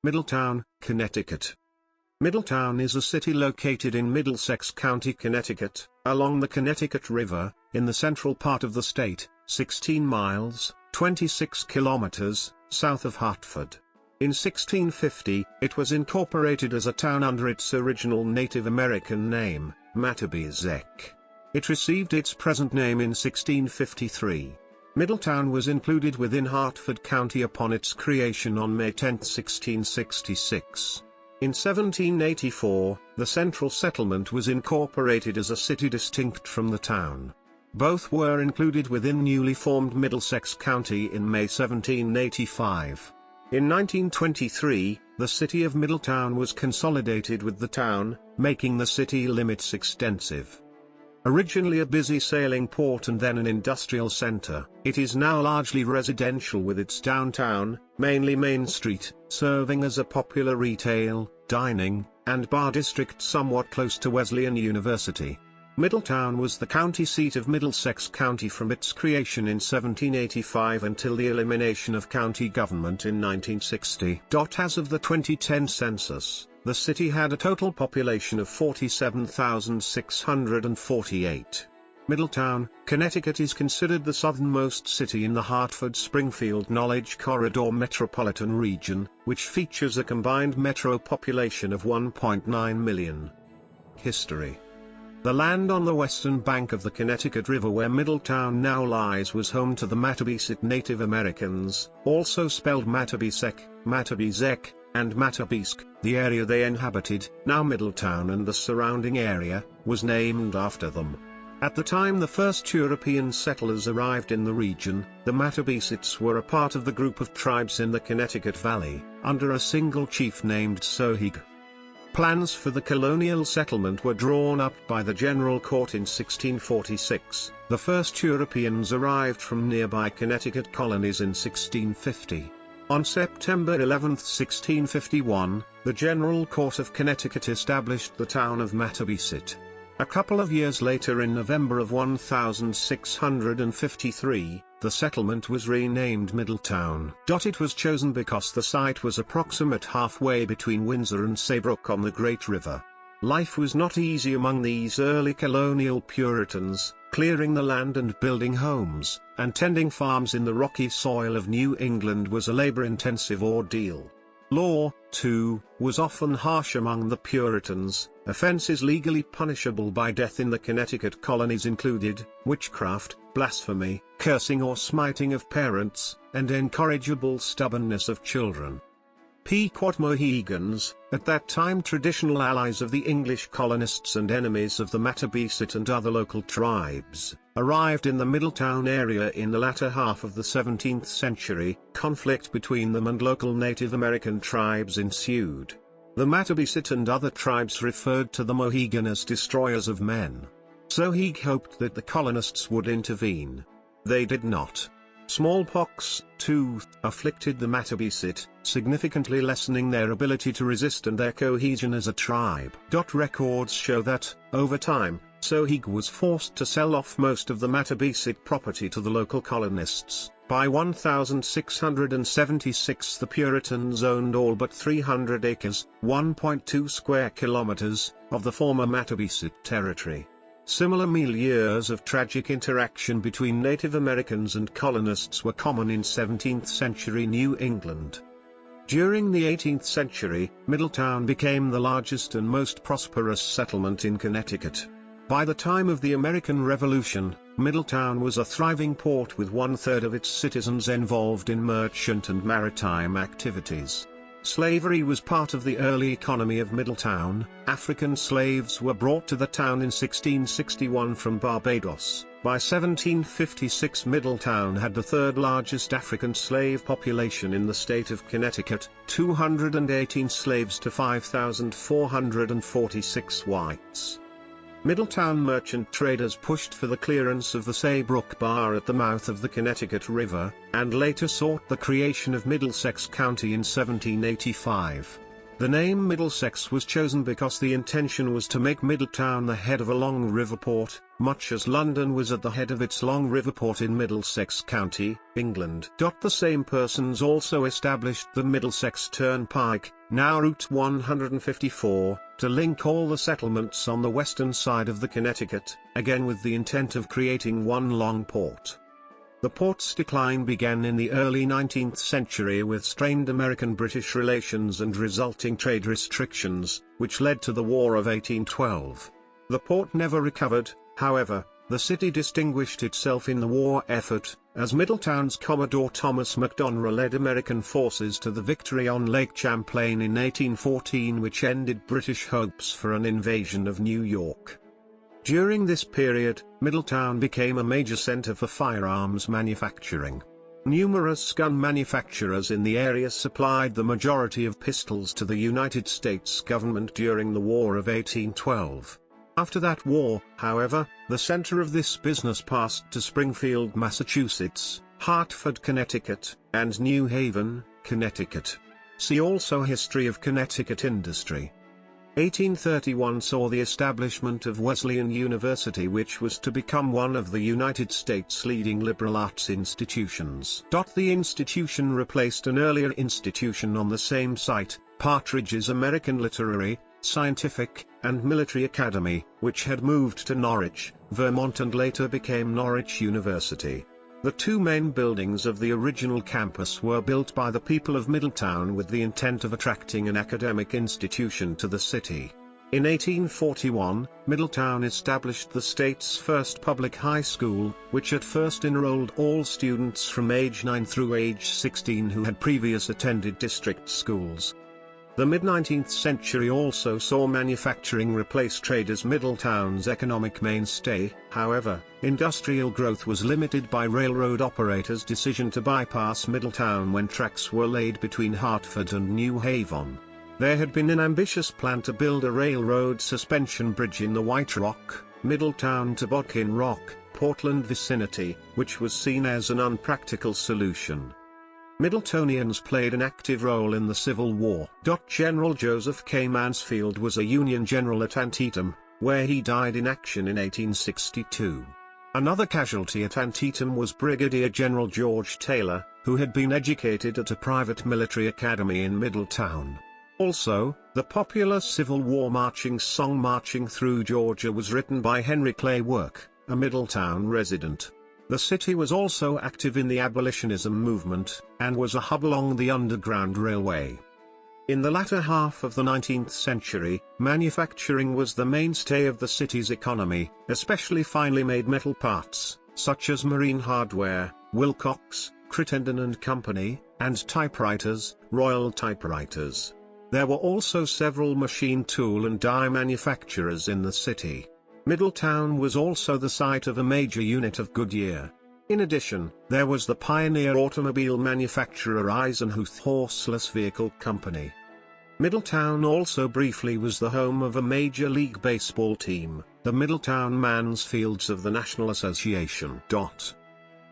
Middletown, Connecticut. Middletown is a city located in Middlesex County, Connecticut, along the Connecticut River, in the central part of the state, 16 miles, 26 kilometers, south of Hartford. In 1650, it was incorporated as a town under its original Native American name, Mattabeseck. It received its present name in 1653. Middletown was included within Hartford County upon its creation on May 10, 1666. In 1784, the central settlement was incorporated as a city distinct from the town. Both were included within newly formed Middlesex County in May 1785. In 1923, the City of Middletown was consolidated with the town, making the city limits extensive. Originally a busy sailing port and then an industrial center, it is now largely residential with its downtown, mainly Main Street, serving as a popular retail, dining, and bar district somewhat close to Wesleyan University. Middletown was the county seat of Middlesex County from its creation in 1785 until the elimination of county government in 1960. As of the 2010 census, the city had a total population of 47,648. Middletown, Connecticut is considered the southernmost city in the Hartford-Springfield Knowledge Corridor metropolitan region, which features a combined metro population of 1.9 million. History. The land on the western bank of the Connecticut River where Middletown now lies was home to the Mattabeseck Native Americans, also spelled Mattabeseck, Mattabeseck, and Mattabeseck. The area they inhabited, now Middletown and the surrounding area, was named after them. At the time the first European settlers arrived in the region, the Mattabesecks were a part of the group of tribes in the Connecticut Valley, under a single chief named Sohig. Plans for the colonial settlement were drawn up by the General Court in 1646. The first Europeans arrived from nearby Connecticut colonies in 1650. On September 11, 1651, the General Court of Connecticut established the town of Mattabeseck. A couple of years later, in November of 1653, the settlement was renamed Middletown. It was chosen because the site was approximate halfway between Windsor and Saybrook on the Great River. Life was not easy among these early colonial Puritans, clearing the land and building homes, and tending farms in the rocky soil of New England was a labor-intensive ordeal. Law, too, was often harsh among the Puritans. Offenses legally punishable by death in the Connecticut colonies included witchcraft, blasphemy, cursing or smiting of parents, and incorrigible stubbornness of children. Pequot Mohegans, at that time traditional allies of the English colonists and enemies of the Mattabeseck and other local tribes, arrived in the Middletown area in the latter half of the 17th century. Conflict between them and local Native American tribes ensued. The Mattabeseck and other tribes referred to the Mohegan as destroyers of men. Sohig hoped that the colonists would intervene. They did not. Smallpox, too, afflicted the Mattabeseck, significantly lessening their ability to resist and their cohesion as a tribe. Records show that, over time, Sohig was forced to sell off most of the Mattabeseck property to the local colonists. By 1676 the Puritans owned all but 300 acres, 1.2 square kilometers, of the former Mattabeseck territory. Similar milieus of tragic interaction between Native Americans and colonists were common in 17th century New England. During the 18th century, Middletown became the largest and most prosperous settlement in Connecticut. By the time of the American Revolution, Middletown was a thriving port with 1/3 of its citizens involved in merchant and maritime activities. Slavery was part of the early economy of Middletown. African slaves were brought to the town in 1661 from Barbados. By 1756 Middletown had the third largest African slave population in the state of Connecticut, 218 slaves to 5,446 whites. Middletown merchant traders pushed for the clearance of the Saybrook Bar at the mouth of the Connecticut River, and later sought the creation of Middlesex County in 1785. The name Middlesex was chosen because the intention was to make Middletown the head of a long river port, much as London was at the head of its long river port in Middlesex County, England. The same persons also established the Middlesex Turnpike, now Route 154, to link all the settlements on the western side of the Connecticut, again with the intent of creating one long port. The port's decline began in the early 19th century with strained American-British relations and resulting trade restrictions, which led to the War of 1812. The port never recovered, however. The city distinguished itself in the war effort, as Middletown's Commodore Thomas McDonogh led American forces to the victory on Lake Champlain in 1814, which ended British hopes for an invasion of New York. During this period, Middletown became a major center for firearms manufacturing. Numerous gun manufacturers in the area supplied the majority of pistols to the United States government during the War of 1812. After that war, however, the center of this business passed to Springfield, Massachusetts, Hartford, Connecticut, and New Haven, Connecticut. See also History of Connecticut industry. 1831 saw the establishment of Wesleyan University, which was to become one of the United States' leading liberal arts institutions. The institution replaced an earlier institution on the same site, Partridge's American Literary, Scientific, and Military Academy, which had moved to Norwich, Vermont and later became Norwich University. The two main buildings of the original campus were built by the people of Middletown with the intent of attracting an academic institution to the city. In 1841, Middletown established the state's first public high school, which at first enrolled all students from age 9 through age 16 who had previously attended district schools. The mid-19th century also saw manufacturing replace trade as Middletown's economic mainstay. However, industrial growth was limited by railroad operators' decision to bypass Middletown when tracks were laid between Hartford and New Haven. There had been an ambitious plan to build a railroad suspension bridge in the White Rock, Middletown to Bodkin Rock, Portland vicinity, which was seen as an unpractical solution. Middletonians played an active role in the Civil War. General Joseph K. Mansfield was a Union general at Antietam, where he died in action in 1862. Another casualty at Antietam was Brigadier General George Taylor, who had been educated at a private military academy in Middletown. Also, the popular Civil War marching song Marching Through Georgia was written by Henry Clay Work, a Middletown resident. The city was also active in the abolitionism movement, and was a hub along the Underground Railway. In the latter half of the 19th century, manufacturing was the mainstay of the city's economy, especially finely made metal parts, such as marine hardware, Wilcox, Crittenden and Company, and typewriters, Royal Typewriters. There were also several machine tool and die manufacturers in the city. Middletown was also the site of a major unit of Goodyear. In addition, there was the pioneer automobile manufacturer Eisenhuth Horseless Vehicle Company. Middletown also briefly was the home of a Major League Baseball team, the Middletown Mansfields of the National Association.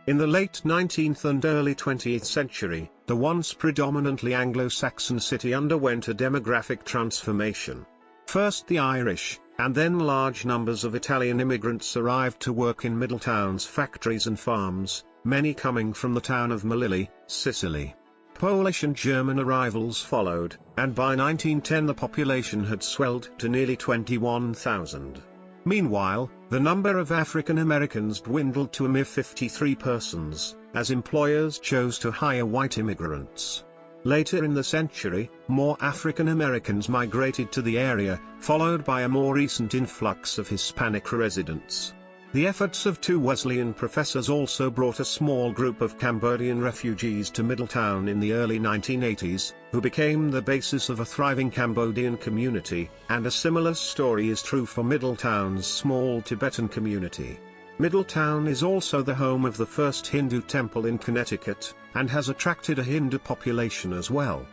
In the late 19th and early 20th century, the once predominantly Anglo-Saxon city underwent a demographic transformation. First the Irish, and then large numbers of Italian immigrants arrived to work in Middletown's factories and farms, many coming from the town of Melilli, Sicily. Polish and German arrivals followed, and by 1910 the population had swelled to nearly 21,000. Meanwhile, the number of African Americans dwindled to a mere 53 persons, as employers chose to hire white immigrants. Later in the century, more African Americans migrated to the area, followed by a more recent influx of Hispanic residents. The efforts of two Wesleyan professors also brought a small group of Cambodian refugees to Middletown in the early 1980s, who became the basis of a thriving Cambodian community, and a similar story is true for Middletown's small Tibetan community. Middletown is also the home of the first Hindu temple in Connecticut, and has attracted a Hindu population as well.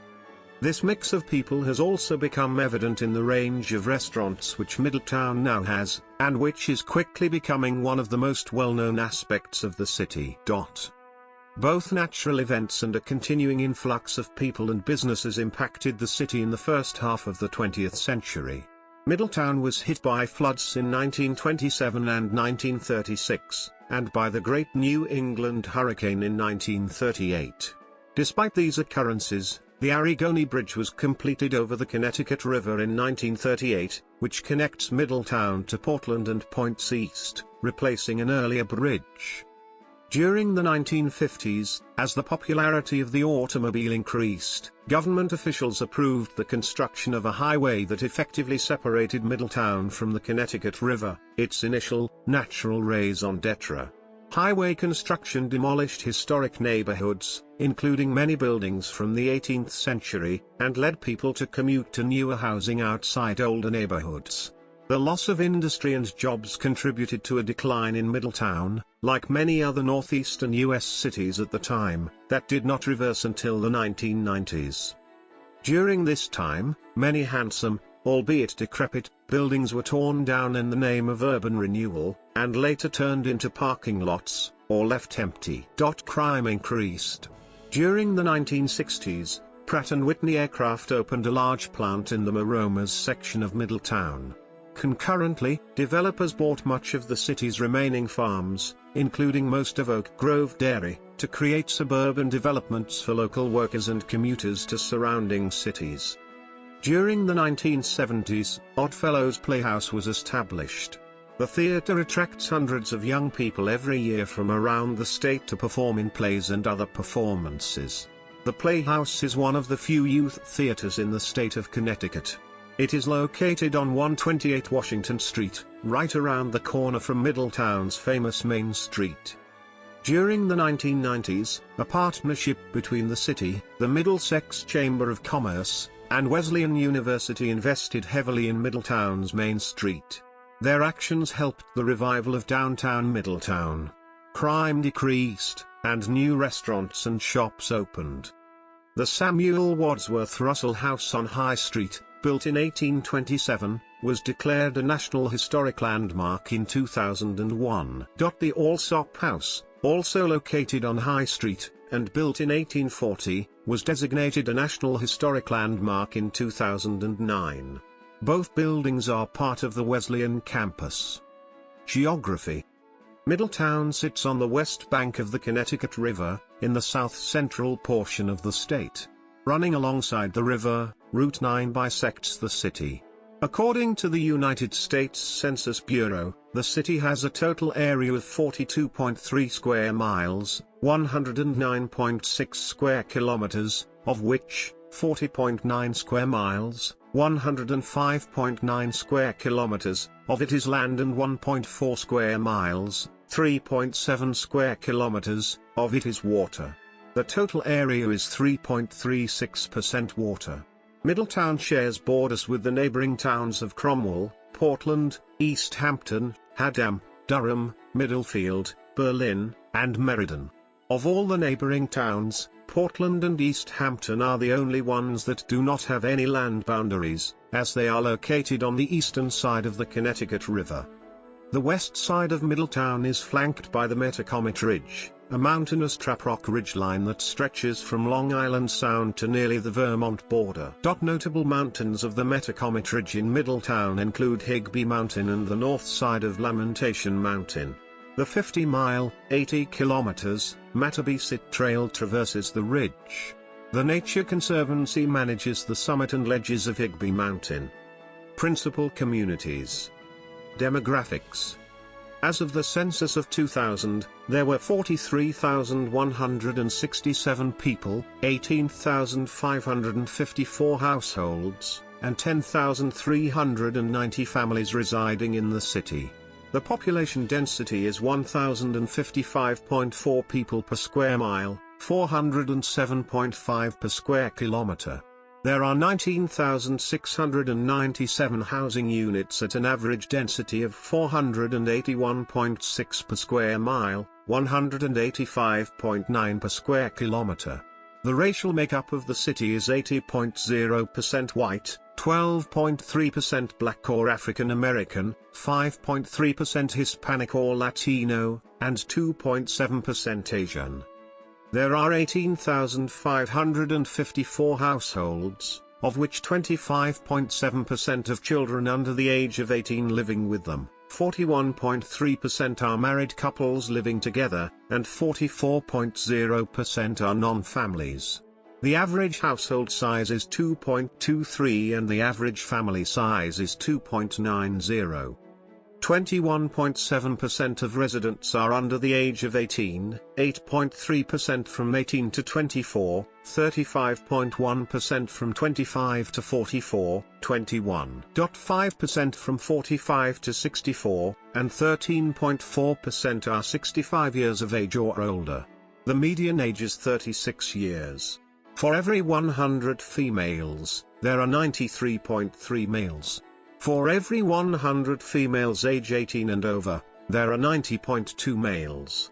This mix of people has also become evident in the range of restaurants which Middletown now has, and which is quickly becoming one of the most well-known aspects of the city. Both natural events and a continuing influx of people and businesses impacted the city in the first half of the 20th century. Middletown was hit by floods in 1927 and 1936, and by the Great New England Hurricane in 1938. Despite these occurrences, the Arrigoni Bridge was completed over the Connecticut River in 1938, which connects Middletown to Portland and points east, replacing an earlier bridge. During the 1950s, as the popularity of the automobile increased, government officials approved the construction of a highway that effectively separated Middletown from the Connecticut River, its initial, natural raison d'etre. Highway construction demolished historic neighborhoods, including many buildings from the 18th century, and led people to commute to newer housing outside older neighborhoods. The loss of industry and jobs contributed to a decline in Middletown, like many other northeastern U.S. cities at the time, that did not reverse until the 1990s. During this time, many handsome, albeit decrepit, buildings were torn down in the name of urban renewal, and later turned into parking lots, or left empty. Crime increased. During the 1960s, Pratt & Whitney Aircraft opened a large plant in the Maromas section of Middletown. Concurrently, developers bought much of the city's remaining farms, including most of Oak Grove Dairy, to create suburban developments for local workers and commuters to surrounding cities. During the 1970s, Oddfellows Playhouse was established. The theater attracts hundreds of young people every year from around the state to perform in plays and other performances. The Playhouse is one of the few youth theaters in the state of Connecticut. It is located on 128 Washington Street, right around the corner from Middletown's famous Main Street. During the 1990s, a partnership between the city, the Middlesex Chamber of Commerce, and Wesleyan University invested heavily in Middletown's Main Street. Their actions helped the revival of downtown Middletown. Crime decreased, and new restaurants and shops opened. The Samuel Wadsworth Russell House on High Street, built in 1827, was declared a National Historic Landmark in 2001. The Allsop House, also located on High Street, and built in 1840, was designated a National Historic Landmark in 2009. Both buildings are part of the Wesleyan campus. Geography. Middletown sits on the west bank of the Connecticut River, in the south-central portion of the state. Running alongside the river, Route 9 bisects the city. According to the United States Census Bureau, the city has a total area of 42.3 square miles, 109.6 square kilometers, of which 40.9 square miles, 105.9 square kilometers, of it is land, and 1.4 square miles, 3.7 square kilometers, of it is water. The total area is 3.36% water. Middletown shares borders with the neighboring towns of Cromwell, Portland, East Hampton, Haddam, Durham, Middlefield, Berlin, and Meriden. Of all the neighboring towns, Portland and East Hampton are the only ones that do not have any land boundaries, as they are located on the eastern side of the Connecticut River. The west side of Middletown is flanked by the Metacomet Ridge, a mountainous trap-rock ridgeline that stretches from Long Island Sound to nearly the Vermont border. Notable mountains of the Metacomet Ridge in Middletown include Higbee Mountain and the north side of Lamentation Mountain. The 50-mile, 80 kilometers, Mattabeseck Trail traverses the ridge. The Nature Conservancy manages the summit and ledges of Higbee Mountain. Principal communities. Demographics. As of the census of 2000, there were 43,167 people, 18,554 households, and 10,390 families residing in the city. The population density is 1,055.4 people per square mile, 407.5 per square kilometer. There are 19,697 housing units at an average density of 481.6 per square mile, 185.9 per square kilometer. The racial makeup of the city is 80.0% white, 12.3% black or African American, 5.3% Hispanic or Latino, and 2.7% Asian. There are 18,554 households, of which 25.7% of children under the age of 18 living with them, 41.3% are married couples living together, and 44.0% are non-families. The average household size is 2.23 and the average family size is 2.90. 21.7% of residents are under the age of 18, 8.3% from 18 to 24, 35.1% from 25 to 44, 21.5% from 45 to 64, and 13.4% are 65 years of age or older. The median age is 36 years. For every 100 females, there are 93.3 males. For every 100 females age 18 and over, there are 90.2 males.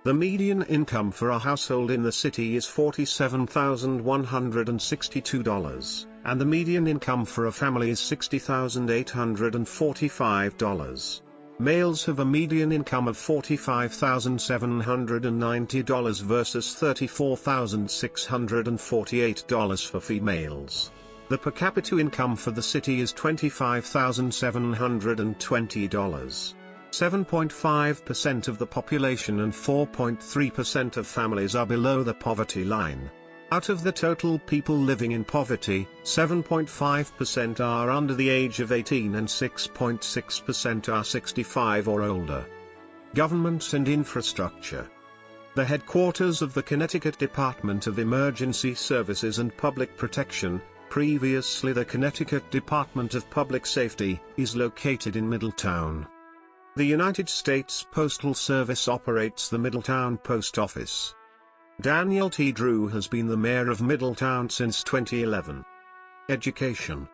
The median income for a household in the city is $47,162, and the median income for a family is $60,845. Males have a median income of $45,790 versus $34,648 for females. The per capita income for the city is $25,720. 7.5% of the population and 4.3% of families are below the poverty line. Out of the total people living in poverty, 7.5% are under the age of 18 and 6.6% are 65 or older. Government and infrastructure. The headquarters of the Connecticut Department of Emergency Services and Public Protection, previously the Connecticut Department of Public Safety, is located in Middletown. The United States Postal Service operates the Middletown Post Office. Daniel T. Drew has been the mayor of Middletown since 2011. Education.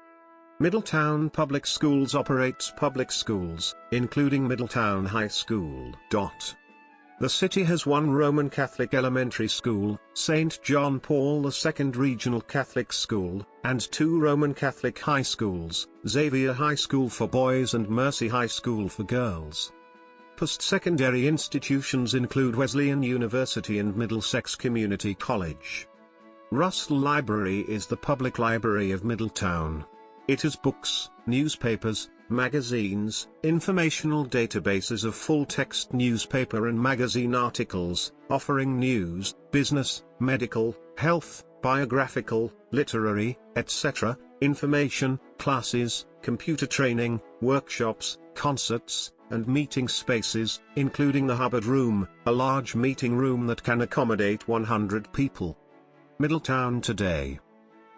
Middletown Public Schools operates public schools, including Middletown High School. The city has one Roman Catholic elementary school, St. John Paul II Regional Catholic School, and two Roman Catholic high schools, Xavier High School for boys and Mercy High School for girls. Post-secondary institutions include Wesleyan University and Middlesex Community College. Russell Library is the public library of Middletown. It has books, newspapers, magazines, informational databases of full-text newspaper and magazine articles, offering news, business, medical, health, biographical, literary, etc., information, classes, computer training, workshops, concerts, and meeting spaces, including the Hubbard Room, a large meeting room that can accommodate 100 people. Middletown today.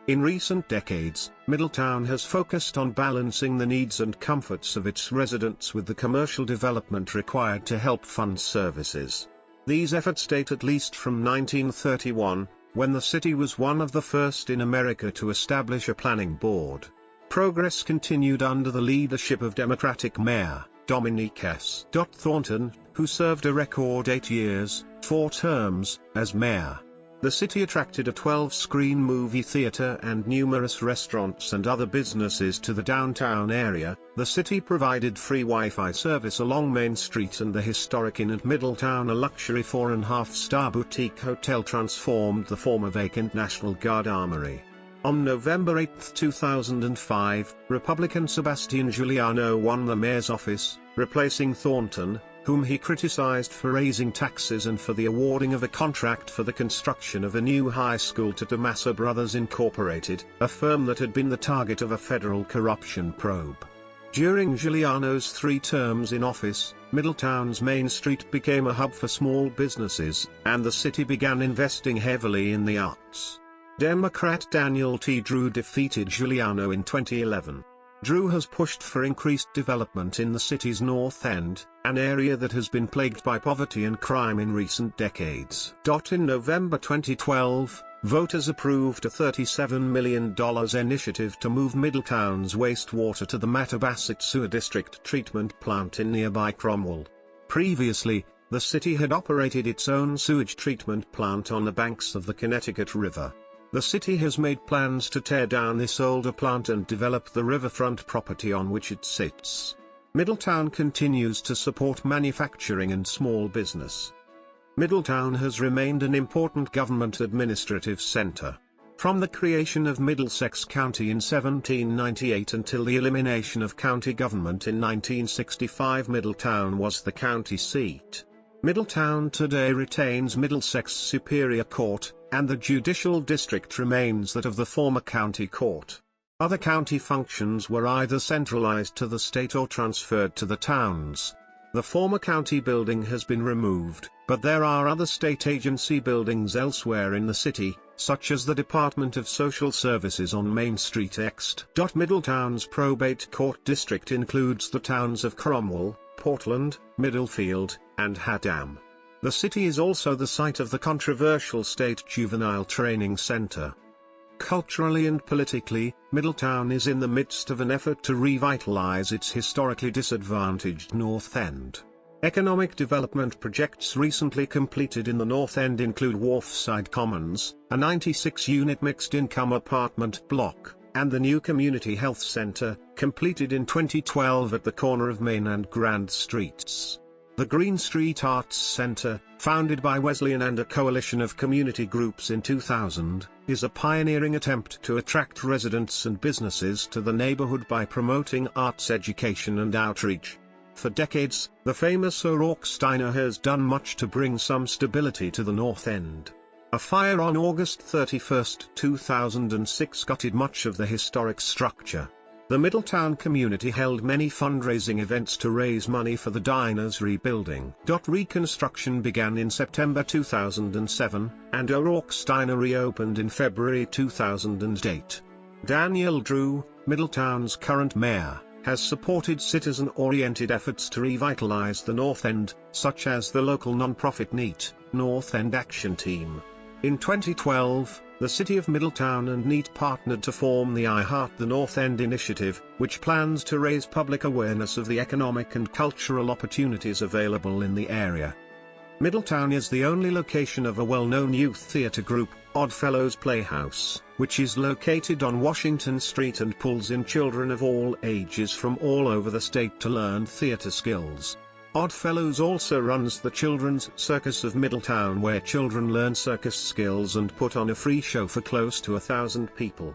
In recent decades, Middletown has focused on balancing the needs and comforts of its residents with the commercial development required to help fund services. These efforts date at least from 1931, when the city was one of the first in America to establish a planning board. Progress continued under the leadership of Democratic Mayor Dominique S. Thornton, who served a record 8 years, 4 terms, as mayor. The city attracted a 12-screen movie theater and numerous restaurants and other businesses to the downtown area. The city provided free Wi-Fi service along Main Street, and the historic Inn at Middletown, a luxury 4.5-star boutique hotel, transformed the former vacant National Guard Armory. On November 8, 2005, Republican Sebastian Giuliano won the mayor's office, replacing Thornton, whom he criticized for raising taxes and for the awarding of a contract for the construction of a new high school to Tomasa Brothers Incorporated, a firm that had been the target of a federal corruption probe. During Giuliano's 3 terms in office, Middletown's Main Street became a hub for small businesses, and the city began investing heavily in the arts. Democrat Daniel T. Drew defeated Giuliano in 2011. Drew has pushed for increased development in the city's North End, an area that has been plagued by poverty and crime in recent decades. In November 2012, voters approved a $37 million initiative to move Middletown's wastewater to the Mattabeseck Sewer District treatment plant in nearby Cromwell. Previously, the city had operated its own sewage treatment plant on the banks of the Connecticut River. The city has made plans to tear down this older plant and develop the riverfront property on which it sits. Middletown continues to support manufacturing and small business. Middletown has remained an important government administrative center. From the creation of Middlesex County in 1798 until the elimination of county government in 1965, Middletown was the county seat. Middletown today retains Middlesex Superior Court, and the judicial district remains that of the former county court. Other county functions were either centralized to the state or transferred to the towns. The former county building has been removed, but there are other state agency buildings elsewhere in the city, such as the Department of Social Services on Main Street Ext. Middletown's probate court district includes the towns of Cromwell, Portland, Middlefield, and Haddam. The city is also the site of the controversial State Juvenile Training Center. Culturally and politically, Middletown is in the midst of an effort to revitalize its historically disadvantaged North End. Economic development projects recently completed in the North End include Wharfside Commons, a 96-unit mixed-income apartment block, and the new Community Health Center, completed in 2012 at the corner of Main and Grand Streets. The Green Street Arts Center, founded by Wesleyan and a coalition of community groups in 2000, is a pioneering attempt to attract residents and businesses to the neighborhood by promoting arts education and outreach. For decades, the famous O'Rourke Steiner has done much to bring some stability to the North End. A fire on August 31, 2006 gutted much of the historic structure. The Middletown community held many fundraising events to raise money for the diner's rebuilding. Reconstruction began in September 2007, and O'Rourke Steiner reopened in February 2008. Daniel Drew, Middletown's current mayor, has supported citizen-oriented efforts to revitalize the North End, such as the local non-profit NEAT, North End Action Team. In 2012, the City of Middletown and NEAT partnered to form the I Heart the North End initiative, which plans to raise public awareness of the economic and cultural opportunities available in the area. Middletown is the only location of a well-known youth theater group, Oddfellows Playhouse, which is located on Washington Street and pulls in children of all ages from all over the state to learn theater skills. Oddfellows also runs the Children's Circus of Middletown, where children learn circus skills and put on a free show for close to 1,000 people.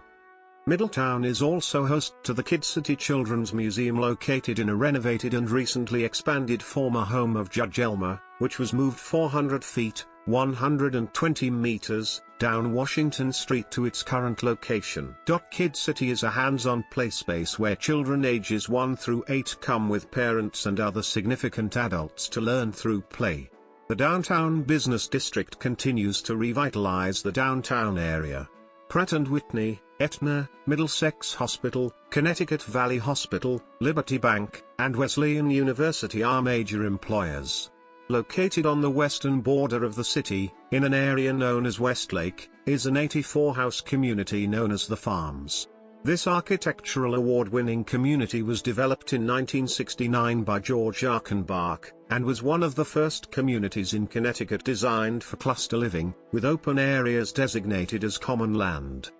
Middletown is also host to the Kid City Children's Museum, located in a renovated and recently expanded former home of Judge Elmer, which was moved 400 feet, 120 meters, down Washington Street to its current location. Kid City is a hands-on play space where children ages 1 through 8 come with parents and other significant adults to learn through play. The downtown business district continues to revitalize the downtown area. Pratt & Whitney, Aetna, Middlesex Hospital, Connecticut Valley Hospital, Liberty Bank, and Wesleyan University are major employers. Located on the western border of the city, in an area known as Westlake, is an 84-house community known as The Farms. This architectural award-winning community was developed in 1969 by George Archenbach, and was one of the first communities in Connecticut designed for cluster living, with open areas designated as common land.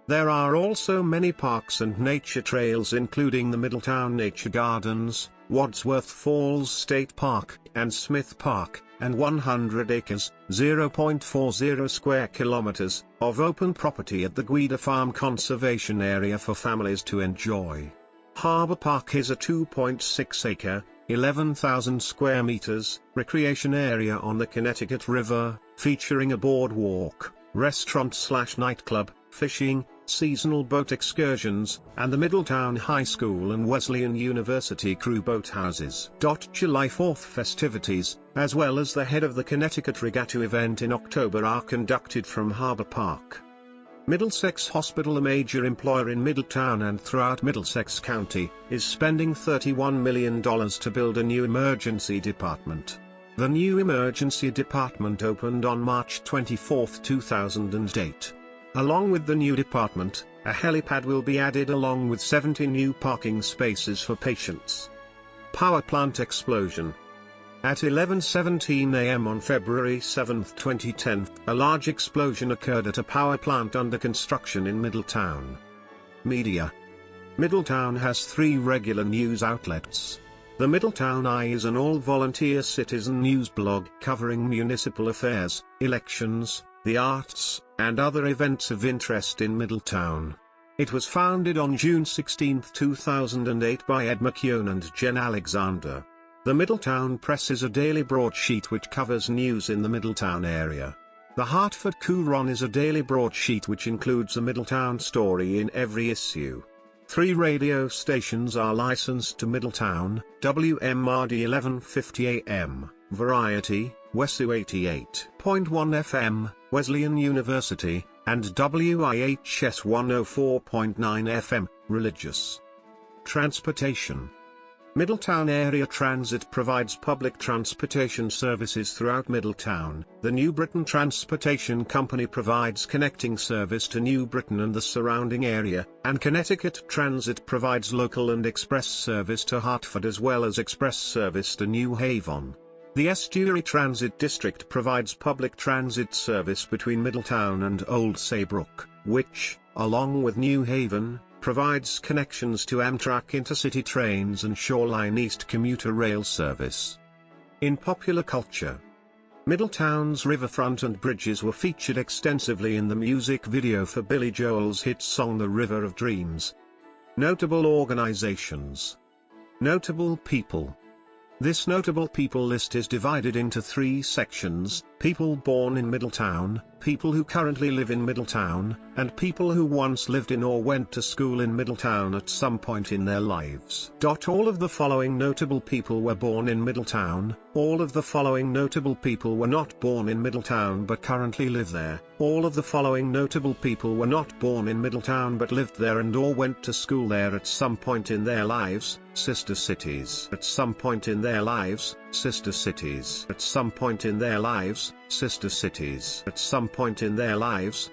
There are also many parks and nature trails, including the Middletown Nature Gardens, Wadsworth Falls State Park, and Smith Park, and 100 acres, 0.40 square kilometers, of open property at the Guida Farm Conservation Area for families to enjoy. Harbor Park is a 2.6-acre, 11,000 square meters, recreation area on the Connecticut River, featuring a boardwalk, restaurant/nightclub, fishing, seasonal boat excursions, and the Middletown High School and Wesleyan University crew boathouses. July 4th festivities, as well as the Head of the Connecticut Regatta event in October, are conducted from Harbor Park. Middlesex Hospital, a major employer in Middletown and throughout Middlesex County, is spending $31 million to build a new emergency department. The new emergency department opened on March 24, 2008. Along with the new department, a helipad will be added along with 70 new parking spaces for patients. Power plant explosion. At 11:17 a.m. on February 7, 2010, a large explosion occurred at a power plant under construction in Middletown. Media. Middletown has 3 regular news outlets. The Middletown Eye is an all-volunteer citizen news blog covering municipal affairs, elections, the arts, and other events of interest in Middletown. It was founded on June 16, 2008 by Ed McKeown and Jen Alexander. The Middletown Press is a daily broadsheet which covers news in the Middletown area. The Hartford Courant is a daily broadsheet which includes a Middletown story in every issue. 3 radio stations are licensed to Middletown: WMRD 1150 AM, Variety, WESU 88.1 FM, Wesleyan University, and WIHS 104.9 FM, Religious. Transportation. Middletown Area Transit provides public transportation services throughout Middletown. The New Britain Transportation Company provides connecting service to New Britain and the surrounding area, and Connecticut Transit provides local and express service to Hartford as well as express service to New Haven. The Estuary Transit District provides public transit service between Middletown and Old Saybrook, which, along with New Haven, provides connections to Amtrak intercity trains and Shoreline East commuter rail service. In popular culture, Middletown's riverfront and bridges were featured extensively in the music video for Billy Joel's hit song The River of Dreams. Notable organizations. Notable people. This notable people list is divided into 3 sections: people born in Middletown, people who currently live in Middletown, and people who once lived in or went to school in Middletown at some point in their lives. All of the following notable people were born in Middletown. All of the following notable people were not born in Middletown but currently live there. All of the following notable people were not born in Middletown but lived there and or went to school there at some point in their lives. Sister cities. At some point in their lives, sister cities. At some point in their lives, sister cities. At some point in their lives,